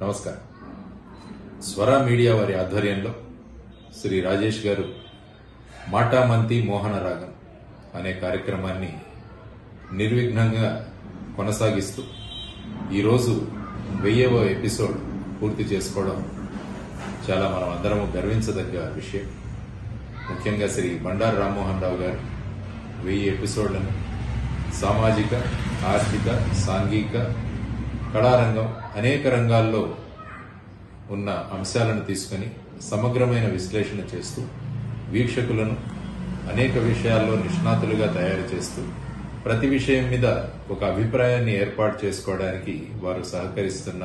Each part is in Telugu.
నమస్కారం. స్వర మీడియా వారి ఆధ్వర్యంలో శ్రీ రాజేష్ గారు మాటామంతి మోహన రాగం అనే కార్యక్రమాన్ని నిర్విఘ్నంగా కొనసాగిస్తూ ఈరోజు 1000వ ఎపిసోడ్ పూర్తి చేసుకోవడం చాలా మనం అందరము గర్వించదగ్గ విషయం. ముఖ్యంగా శ్రీ బండారు రామ్మోహన్ రావు గారు 1000 ఎపిసోడ్లను సామాజిక, ఆర్థిక, సాంఘిక, కళారంగం అనేక రంగాల్లో ఉన్న అంశాలను తీసుకుని సమగ్రమైన విశ్లేషణ చేస్తూ వీక్షకులను అనేక విషయాల్లో నిష్ణాతులుగా తయారు చేస్తూ ప్రతి విషయం మీద ఒక అభిప్రాయాన్ని ఏర్పాటు చేసుకోవడానికి వారు సహకరిస్తున్న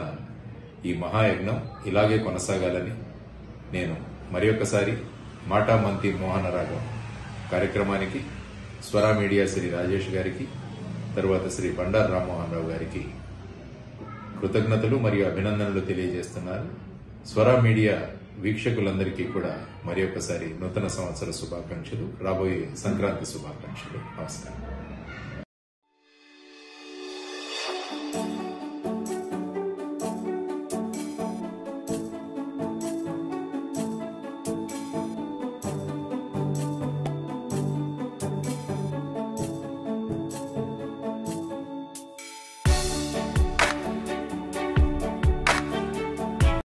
ఈ మహాయజ్ఞం ఇలాగే కొనసాగాలని నేను మరొకసారి మాటామంతి మోహన రాగం కార్యక్రమానికి స్వర మీడియా శ్రీ రాజేష్ గారికి, తరువాత శ్రీ బండారు రామ్మోహన్ రావు గారికి కృతజ్ఞతలు మరియు అభినందనలు తెలియజేస్తున్నారు. స్వర మీడియా వీక్షకులందరికీ కూడా మరొకసారి నూతన సంవత్సర శుభాకాంక్షలు, రాబోయే సంక్రాంతి శుభాకాంక్షలు. నమస్కారం.